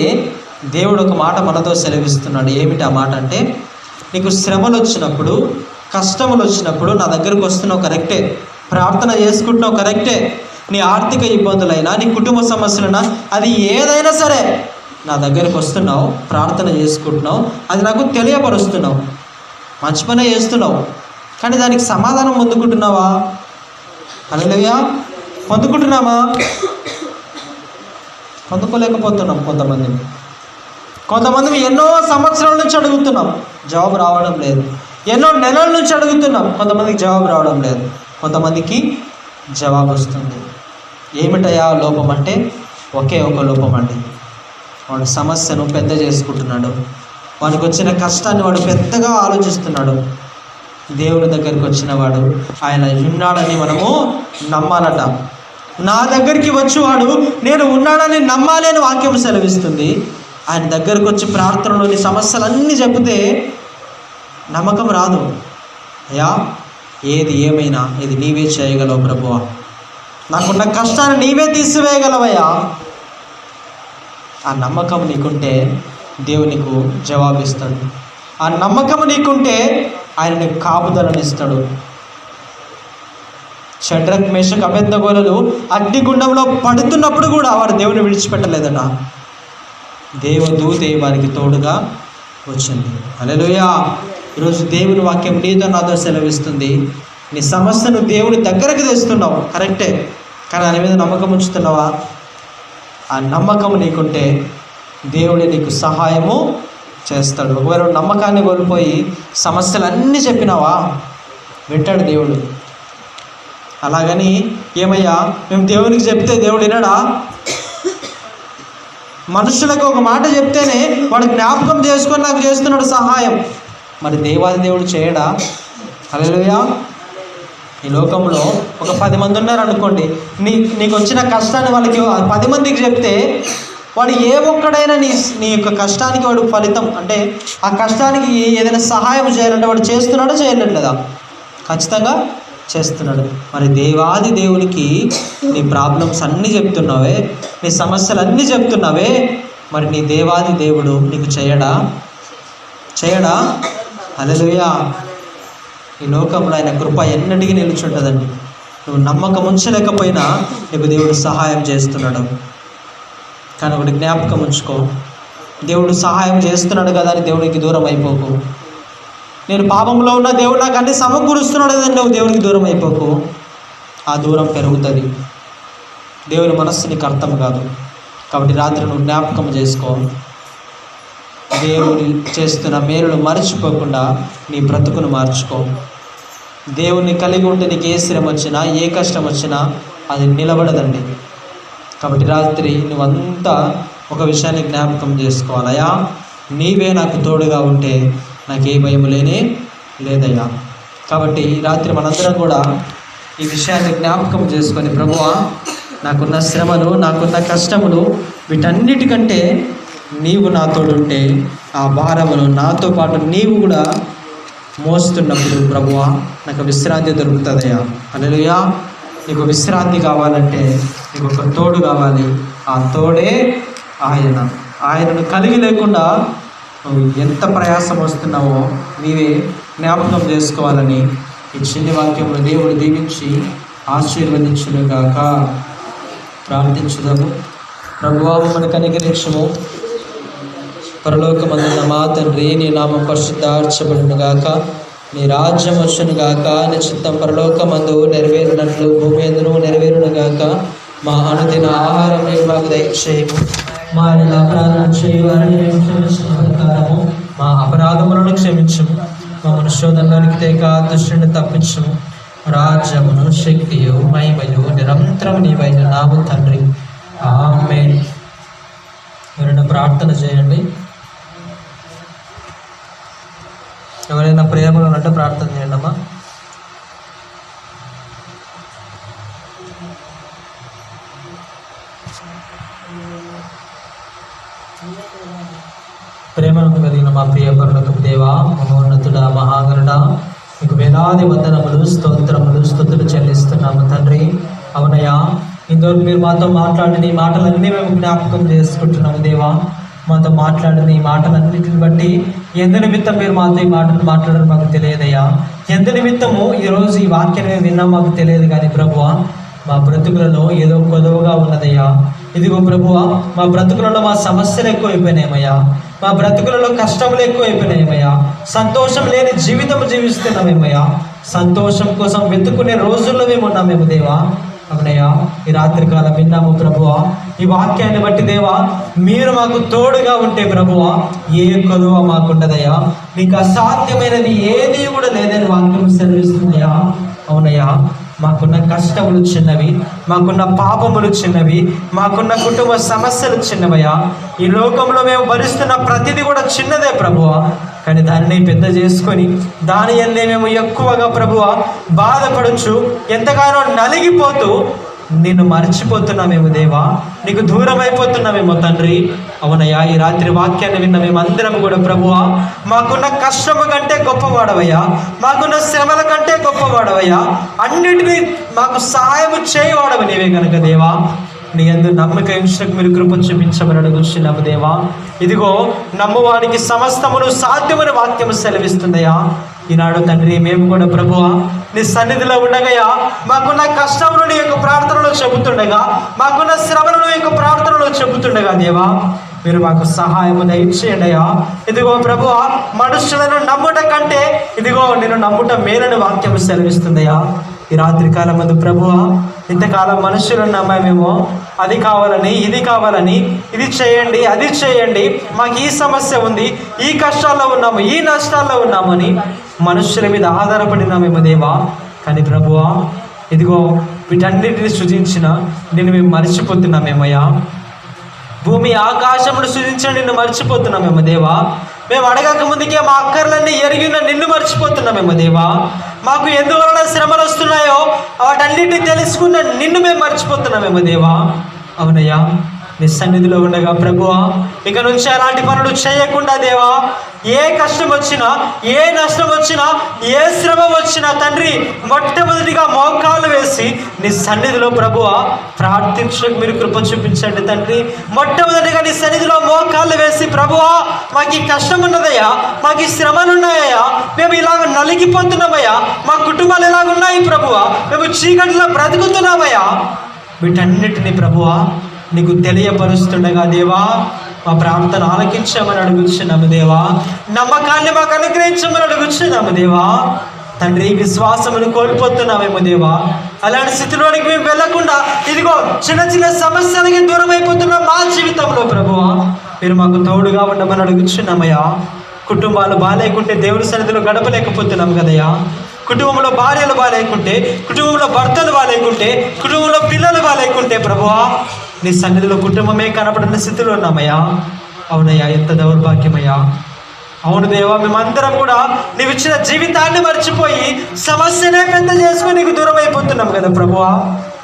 దేవుడు ఒక మాట మనతో సెలవిస్తున్నాడు. ఏమిటి ఆ మాట అంటే, నీకు శ్రమలు వచ్చినప్పుడు, కష్టములు వచ్చినప్పుడు నా దగ్గరకు వస్తున్నావు కరెక్టే, ప్రార్థన చేసుకుంటున్నావు కరెక్టే, నీ ఆర్థిక ఇబ్బందులైనా, నీ కుటుంబ సమస్యలైనా, అది ఏదైనా సరే నా దగ్గరకు వస్తున్నావు, ప్రార్థన చేసుకుంటున్నావు, అది నాకు తెలియపరుస్తున్నావు, మంచి పనే చేస్తున్నావు. కానీ దానికి సమాధానం పొందుకుంటున్నావా? హల్లెలూయా. పొందుకుంటున్నామా? పొందుకోలేకపోతున్నాం. కొంతమంది ఎన్నో సంవత్సరాల నుంచి అడుగుతున్నాం, జవాబు రావడం లేదు. ఎన్నో నెలల నుంచి అడుగుతున్నాం, కొంతమందికి జవాబు రావడం లేదు. కొంతమందికి జవాబు వస్తుంది. ఏమిటయా లోపం అంటే, ఒకే ఒక లోపం అండి. వాడు సమస్యను పెద్ద చేసుకుంటున్నాడు. వాడికి వచ్చిన కష్టాన్ని వాడు పెద్దగా ఆలోచిస్తున్నాడు. దేవుని దగ్గరికి వచ్చిన వాడు ఆయన ఉన్నాడని మనము నమ్మాలట. నా దగ్గరికి వచ్చేవాడు నేను ఉన్నాడని నమ్మాలి అని వాక్యం సెలవిస్తుంది. ఆయన దగ్గరకు వచ్చి ప్రార్థనలోని సమస్యలన్నీ చెబితే నమ్మకం రాదు. అయ్యా, ఏది ఏమైనా ఇది నీవే చేయగలవు ప్రభువా, నాకున్న కష్టాన్ని నీవే తీసివేయగలవయ్యా. ఆ నమ్మకం నీకుంటే దేవుడు నీకు జవాబిస్తాడు. ఆ నమ్మకం నీకుంటే ఆయన నీకు కాపుదలను ఇస్తాడు. షడ్రక్, మేషక్, అబేద్నెగోలు అగ్నిగుండంలో పడుతున్నప్పుడు కూడా వారు దేవుని విడిచిపెట్టలేదట. దేవదూతే వారికి తోడుగా వచ్చింది. హల్లెలూయా. ఈరోజు దేవుని వాక్యం నీతో నాతో సెలవిస్తుంది. నీ సమస్యను దేవుని దగ్గరకు తెస్తున్నావు కరెక్టే, కానీ దాని మీద నమ్మకం ఉంచుతున్నావా? ఆ నమ్మకం నీకుంటే దేవుడే నీకు సహాయము చేస్తాడు. ఒకవేళ నమ్మకాన్ని కోల్పోయి సమస్యలన్నీ చెప్పినావా, వింటాడు దేవుడు. అలాగని ఏమయ్యా మేము దేవునికి చెప్తే దేవుడు వినడా? మనుషులకు ఒక మాట చెప్తేనే వాడు జ్ఞాపకం చేసుకొని నాకు చేస్తున్నాడు సహాయం. మరి దేవాది దేవుడు చేయడా? హల్లెలూయా. ఈ లోకంలో ఒక 10 మంది ఉన్నారనుకోండి, నీకు వచ్చిన కష్టాన్ని వాళ్ళకి 10 మందికి చెప్తే వాడు ఏ ఒక్కడైనా నీ యొక్క కష్టానికి వాడు ఫలితం అంటే ఆ కష్టానికి ఏదైనా సహాయం చేయాలంటే వాడు చేస్తున్నాడో చేయలేదా? ఖచ్చితంగా చేస్తున్నాడు. మరి దేవాది దేవునికి నీ ప్రాబ్లమ్స్ అన్నీ చెప్తున్నావే, నీ సమస్యలు అన్నీ చెప్తున్నావే, మరి నీ దేవాది దేవుడు నీకు చేయడా? హల్లెలూయా. ఈ లోకంలో ఆయన కృప ఎన్నటికీ నిలుచుంటుందండి. నువ్వు నమ్మకం ఉంచలేకపోయినా నీకు దేవుడు సహాయం చేస్తున్నాడు. కానీ ఒకటి జ్ఞాపకం ఉంచుకో, దేవుడు సహాయం చేస్తున్నాడు కదా అని దేవుడికి దూరం అయిపోకు. నేను పాపంలో ఉన్న దేవుడు నాకు అన్ని సమకూరుస్తున్నాడు కదని నువ్వు దేవుడికి దూరం అయిపోకు. ఆ దూరం పెరుగుతుంది. దేవుని మనస్సు నీకు అర్థం కాదు. కాబట్టి రాత్రి నువ్వు జ్ఞాపకం చేసుకో, దేవుని చేస్తున్న మేలును మర్చిపోకుండా నీ బ్రతుకును మార్చుకో. దేవుణ్ణి కలిగి ఉంటే నీకు ఏ శ్రమ వచ్చినా ఏ కష్టం వచ్చినా అది నిలబడదండి. కాబట్టి రాత్రి నువ్వంతా ఒక విషయాన్ని జ్ఞాపకం చేసుకోవాలయ్యా, నీవే నాకు తోడుగా ఉంటే నాకు ఏ భయం లేదయ్యా. కాబట్టి రాత్రి మనందరం కూడా ఈ విషయాన్ని జ్ఞాపకం చేసుకొని, ప్రభువా నాకున్న శ్రమలు, నాకున్న కష్టములు వీటన్నిటికంటే నీవు నా తోడుంటే ఆ భారమును నాతో పాటు నీవు కూడా మోస్తున్నప్పుడు ప్రభువా నాకు విశ్రాంతి దొరుకుతుందయ్యా. హల్లెలూయా. నీకు విశ్రాంతి కావాలంటే నీకు ఒక తోడు కావాలి. ఆ తోడే ఆయనను కలిగి లేకుండా నువ్వు ఎంత ప్రయాసం వస్తున్నావో నీవే జ్ఞాపకం చేసుకోవాలని ఈ చిన్ని వాక్యంలో దేవుడు దీవించి ఆశీర్వదించునుగాక. ప్రార్థించుదాము. ప్రభువా మనకు అనుగ్రహించుము. పరలోకమందున్న మా తండ్రి, నీ నామం పరిశుద్ధార్చబడునుగాక, నీ రాజ్యం వచ్చునుగాక, నీ చిత్తం పరలోకమందు నెరవేరునట్లు భూమి యందును నెరవేరునుగాక. మా అనుదిన ఆహారం మాకు దయచేయము. మా అపరాధం చేయవారిని మేము క్షమించిన ప్రకారము మా అపరాధములను క్షమించము. మమ్మల్ని శోధనలోనికి తేక దుష్టుని తప్పించము. రాజ్యమును శక్తియు మహిమయు నిరంతరం నీవైన నాము తండ్రి. ఆమేన్. ఎవరైనా ప్రార్థన చేయండి. ఎవరైనా ప్రేమలో ఉన్నట్టు ప్రార్థన చేయండి అమ్మా. ప్రేమను కలిగిన మా ప్రియ పరలోకపు దేవా, మహోన్నతుడా, మహాగరుడా, మీకు వేలాది వందనములు, స్తోత్రములు, స్తుతులు చెల్లిస్తున్నాము తండ్రి. అవునయ్యా, ఇంతవరకు మీరు మాతో మాట్లాడిన ఈ మాటలన్నీ మేము జ్ఞాపకం చేసుకుంటున్నాము దేవా. మాతో మాట్లాడిన ఈ మాటలన్నిటిని బట్టి ఎందు నిమిత్తం మీరు మాతో ఈ మాటలు మాట్లాడడం మాకు తెలియదయ్యా. ఎందు నిమిత్తము ఈరోజు ఈ వాక్యాన్ని మేము విన్నాం మాకు తెలియదు. కానీ ప్రభువా, మా బ్రతుకులలో ఏదో కొదవగా ఉన్నదయ్యా. ఇదిగో ప్రభువా, మా బ్రతుకులలో మా సమస్యలు ఎక్కువైపోయినాయమయ్యా. మా బ్రతుకులలో కష్టములు ఎక్కువైపోయినాయమయ్యా. సంతోషం లేని జీవితం జీవిస్తున్నామేమయ్యా. సంతోషం కోసం వెతుకునే రోజుల్లో మేము ఉన్నామేమో దేవా. అవునయ్యా, ఈ రాత్రికాలం విన్నాము ప్రభువా. ఈ వాక్యాన్ని బట్టి దేవా, మీరు మాకు తోడుగా ఉంటే ప్రభువా ఏ కొదువ మాకుండదయ్యా. మీకు అసాధ్యమైనది ఏది కూడా లేదని వాక్యం సెలవిస్తుందయ్యా. అవునయ్యా, మాకున్న కష్టములు చిన్నవి, మాకున్న పాపములు చిన్నవి, మాకున్న కుటుంబ సమస్యలు చిన్నవయ్యా. ఈ లోకంలో మేము భరిస్తున్న ప్రతిదీ కూడా చిన్నదే ప్రభువా. కానీ దాన్ని పెద్ద చేసుకొని దాని అన్నీ మేము ఎక్కువగా ప్రభువా బాధపడచ్చు, ఎంతగానో నలిగిపోతూ నిన్ను మర్చిపోతున్నామేమో దేవా, నీకు దూరం అయిపోతున్నామేమో తండ్రి. అవునయ్యా, ఈ రాత్రి వాక్యాన్ని విన్న మేమందరం కూడా ప్రభువా, మాకున్న కష్టము కంటే గొప్పవాడవయ్యా, మాకున్న శ్రమల కంటే గొప్పవాడవయ్యా, అన్నిటినీ మాకు సహాయం చేయవాడవు నీవే కనుక దేవా. నీ యందు నమ్మక ఉంచుటకు మీరు కృప చూపించమని అడుగుచున్నాము దేవా. ఇదిగో నమ్మువానికి సమస్తమును సాధ్యమని వాక్యము సెలవిస్తుందయ్యా. ఈనాడు తండ్రి, మేము కూడా ప్రభువా నీ సన్నిధిలో ఉండగయా, మాకున్న కష్టమును నీ యొక్క ప్రార్థనలో చెబుతుండగా, మాకున్న శ్రమను నీ యొక్క ప్రార్థనలో చెబుతుండగా దేవా, మీరు మాకు సహాయము దయచేయండి అయ్యా. ఇదిగో ప్రభువా, మనుషులను నమ్ముట కంటే ఇదిగో నేను నమ్ముట మేలని వాక్యము సెలవిస్తుందయ్యా. ఈ రాత్రికాలం ముందు ప్రభువా, ఇంతకాలం మనుషులను నమ్మామేమో, అది కావాలని ఇది కావాలని, ఇది చేయండి అది చేయండి, మాకు ఈ సమస్య ఉంది, ఈ కష్టాల్లో ఉన్నాము, ఈ నష్టాల్లో ఉన్నామని మనుషుల మీద ఆధారపడినామేమో దేవా. కానీ ప్రభువా, ఇదిగో వీటన్నిటిని సృజించిన నేను మేము మర్చిపోతున్నామేమయ్యా. భూమి ఆకాశమును సృజించిన నిన్ను మర్చిపోతున్నామేమో దేవా. మేము అడగక ముందుకే మా అక్కర్లన్నీ ఎరిగిన నిన్ను మర్చిపోతున్నామేమో దేవా. మాకు ఎందువలన శ్రమలు వస్తున్నాయో వాటన్నిటిని తెలుసుకున్న నిన్ను మేము మర్చిపోతున్నామేమో దేవా. అవునయ్యా, నీ సన్నిధిలో ఉండగా ప్రభువా ఇక నుంచి అలాంటి పనులు చేయకుండా దేవా, ఏ కష్టం వచ్చినా, ఏ నష్టం వచ్చినా, ఏ శ్రమ వచ్చినా తండ్రి మొట్టమొదటిగా మోకాళ్ళు వేసి నీ సన్నిధిలో ప్రభువా ప్రార్థించడానికి మీరు కృప చూపించండి తండ్రి. మొట్టమొదటిగా నీ సన్నిధిలో మోకాళ్ళు వేసి ప్రభువా మాకు ఈ కష్టం ఉన్నదయ్యా, మాకు ఈ శ్రమలు ఉన్నాయ్యా, మేము ఇలాగ నలిగిపోతున్నామయ్యా, మా కుటుంబాలు ఎలాగున్నాయి ప్రభువా, మేము చీకటిలో బ్రతుకుతున్నామయ్యా, వీటన్నిటిని ప్రభువా నీకు తెలియపరుస్తుండగా దేవా మా ప్రార్థన ఆలకించమని అడుగుచున్నాము దేవా. నమ్మకాన్ని మాకు అనుగ్రహించమని అడుగుచున్నాము దేవా. తండ్రి విశ్వాసమును కోల్పోతున్నామేమో దేవా. అలాంటి స్థితిలోనికి మేము వెళ్లకుండా ఇదిగో చిన్న చిన్న సమస్యలకి దూరం అయిపోతున్నాం మా జీవితంలో ప్రభువా. మీరు మాకు తోడుగా ఉండమని అడుగుచున్నామయ్యా. కుటుంబాలు బాగాలేకుంటే దేవుని సన్నిధిలో గడపలేకపోతున్నాం కదయ్యా. కుటుంబంలో భార్యలు బాగాలేకుంటే, కుటుంబంలో భర్తలు బాగాలేకుంటే, కుటుంబంలో పిల్లలు బాగాలేకుంటే ప్రభువా నీ సన్నిధిలో కుటుంబమే కనపడిన స్థితిలో ఉన్నామయ్యా. అవునయ్యా, ఎంత దౌర్భాగ్యమయ్యా. అవును దేవా, మేమందరం కూడా నీవు ఇచ్చిన జీవితాన్ని మర్చిపోయి సమస్యనే పెద్ద చేసుకుని నీకు దూరం అయిపోతున్నాం కదా ప్రభువా.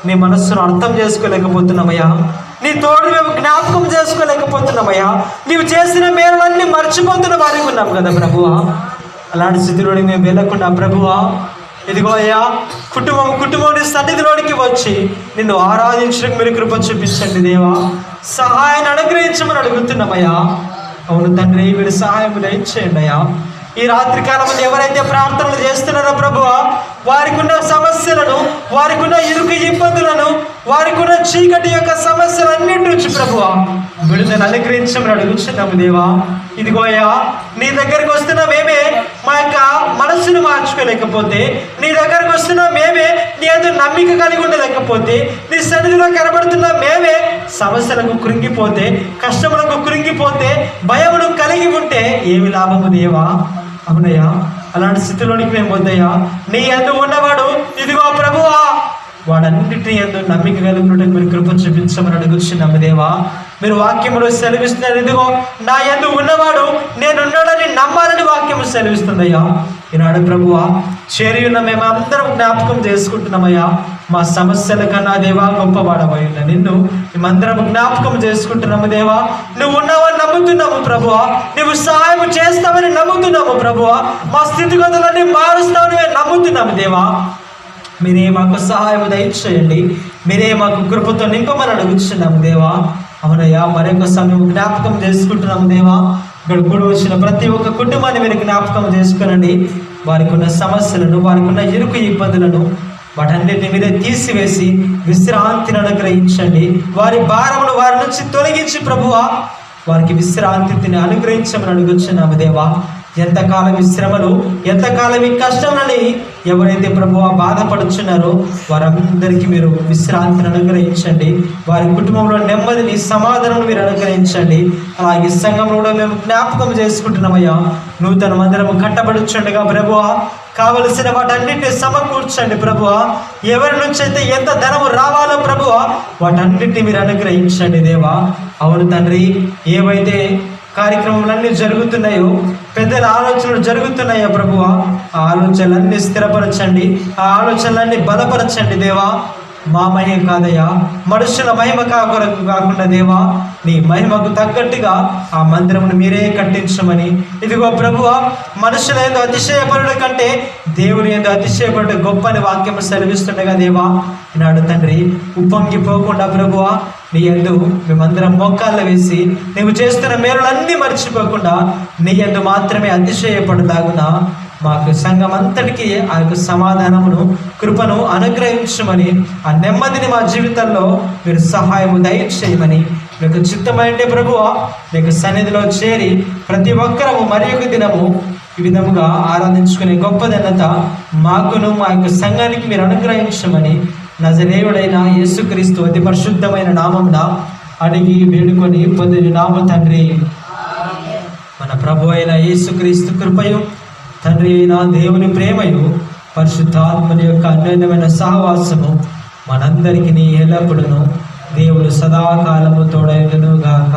నీ మనస్సును అర్థం చేసుకోలేకపోతున్నామయ్యా. నీ తోడు మేము జ్ఞాపకం చేసుకోలేకపోతున్నామయ్యా. నీవు చేసిన మేలులన్నీ మర్చిపోతున్న వారికి ఉన్నాం కదా ప్రభువా. అలాంటి స్థితిలోకి మేము వెళ్ళకుండా ప్రభువా ఇదిగో అయ్యా కుటుంబం సన్నిధిలోనికి వచ్చి నిన్ను ఆరాధించడానికి మీరు కృప చూపించండి దేవా. సహాయాన్ని అనుగ్రహించమని అడుగుతున్నామయ్యా. అవును తండ్రి, మీరు సహాయం దయచేయండి అయ్యా. ఈ రాత్రి కాలంలో ఎవరైతే ప్రార్థనలు చేస్తున్నారో ప్రభువా వారికి ఉన్న సమస్యలను, వారికి ఉన్న ఇరుకు ఇబ్బందులను, వారికి ఉన్న చీకటి యొక్క సమస్యలన్నింటి నుంచి ప్రభువా విడుదల అనుగ్రహించమని అడుగుతున్నాము దేవా. ఇదిగో అయ్యా, నీ దగ్గరికి వస్తున్న మేమే మా యొక్క మనస్సును మార్చుకోలేకపోతే, నీ దగ్గరకు వస్తున్న మేమే నీ అందు నమ్మిక కలిగి ఉండలేకపోతే, నీ సన్నిధిలో కనబడుతున్న మేమే సమస్యలకు కృంగిపోతే, కష్టములకు కృంగిపోతే, భయమును కలిగి ఉంటే ఏమి లాభము దేవా. అవునయ్యా, అలాంటి స్థితిలోనికి మేము వద్దయ్యా. నీ యందు ఉన్నవాడు ఇదిగో ప్రభువా వాడన్నిటి యందు నమ్మిక కలిగినట్టు మీరు కృప చూపించమని అడుగుచున్నాము దేవా. మీరు వాక్యములో సెలవిస్తున్నారు, ఇదిగో నా యందు ఉన్నవాడు నేనున్నాడని నమ్మాలని వాక్యము సెలవిస్తుందయ్యా. ఈనాడు ప్రభువా చేరి ఉన్న మేమందరం జ్ఞాపకం చేసుకుంటున్నామయ్యా. మా సమస్యల కన్నా దేవా గొప్పవాడవయ్యా నిన్ను మేమందరం జ్ఞాపకం చేసుకుంటున్నాము దేవా. నువ్వు ఉన్నావని నమ్ముతున్నాము ప్రభువా. నువ్వు సహాయం చేస్తావని నమ్ముతున్నాము ప్రభువా. మా స్థితిగతులన్నీ మారుస్తావని మేము నమ్ముతున్నాము దేవా. మీరే మాకు సహాయం దయచేయండి. మీరే మాకు కృపతో నింపమని అడుగుతున్నాము దేవా. అవునయ్యా, మరొక సమయం జ్ఞాపకం చేసుకుంటున్నాము దేవా. ఇక్కడ కూడి వచ్చిన ప్రతి ఒక్క కుటుంబాన్ని మీరు జ్ఞాపకం చేసుకునండి. వారికి ఉన్న సమస్యలను, వారికి ఉన్న ఇరుకు ఇబ్బందులను వాటన్నిటిని మీరే తీసివేసి విశ్రాంతిని అనుగ్రహించండి. వారి భారమును వారి నుంచి తొలగించి ప్రభువా వారికి విశ్రాంతిని అనుగ్రహించమని అడుగుచున్నాము దేవా. ఎంతకాలం ఈ శ్రమలు, ఎంతకాలం ఈ కష్టంలని ఎవరైతే ప్రభువా బాధపడుచున్నారో వారందరికీ మీరు విశ్రాంతిని అనుగ్రహించండి. వారి కుటుంబంలో నెమ్మదిని, సమాధానం మీరు అనుగ్రహించండి. అలాగే సంఘంలో కూడా మేము జ్ఞాపకం చేసుకుంటున్నామయ్యా. నూతన మందిరం కట్టబడుచుండగా ప్రభువా కావలసిన వాటన్నిటిని సమకూర్చండి ప్రభువా. ఎవరి నుంచి అయితే ఎంత ధనము రావాలో ప్రభువా వాటన్నిటిని మీరు అనుగ్రహించండి దేవా. అవును తండ్రి, ఏవైతే కార్యక్రమాలన్నీ జరుగుతున్నాయో, పెద్దల ఆలోచనలు జరుగుతున్నాయో ప్రభువా ఆ ఆలోచనలన్నీ స్థిరపరచండి, ఆ ఆలోచనలన్నీ బలపరచండి దేవా. మా మహిమ కాదయ్యా, మనుషుల మహిమ కాకుండా దేవా నీ మహిమకు తగ్గట్టుగా ఆ మందిరమును మీరే కట్టించమని ఇదిగో ప్రభువా మనుషుల యందు అతిశయపరుల కంటే దేవుని యందు అతిశయపరుడు గొప్పని వాక్యము సెలవిస్తుండగా దేవా ఈనాడు తండ్రి ఉప్పొంగిపోకుండా ప్రభువా నీ యందు మేమందరం మోకాళ్ళ వేసి నువ్వు చేస్తున్న మేలులన్నీ మర్చిపోకుండా నీ యందు మాత్రమే అతిశయపడదాగున మాకు సంఘం అంతటికీ ఆ యొక్క సమాధానమును, కృపను అనుగ్రహించమని, ఆ నెమ్మదిని మా జీవితంలో మీరు సహాయము దయచేయమని మీకు చిత్తమైంటే ప్రభువా మీకు సన్నిధిలో చేరి ప్రతి ఒక్కరము మరి ఒక దినము ఈ విధముగా ఆరాధించుకునే గొప్ప ఘనత మాకును మా యొక్క సంఘానికి మీరు అనుగ్రహించమని నజరేయుడైన యేసుక్రీస్తు అతి పరిశుద్ధమైన నామమున అడిగి వేడుకొని పొందినాము తండ్రి. మన ప్రభు అయిన యేసుక్రీస్తు కృపయు, తండ్రి అయిన దేవుని ప్రేమయు, పరిశుద్ధాత్మని యొక్క అన్యోన్యమైన సహవాసము మనందరికీ ఎల్లప్పుడూ దేవుడు సదాకాలము తోడైనను గాక.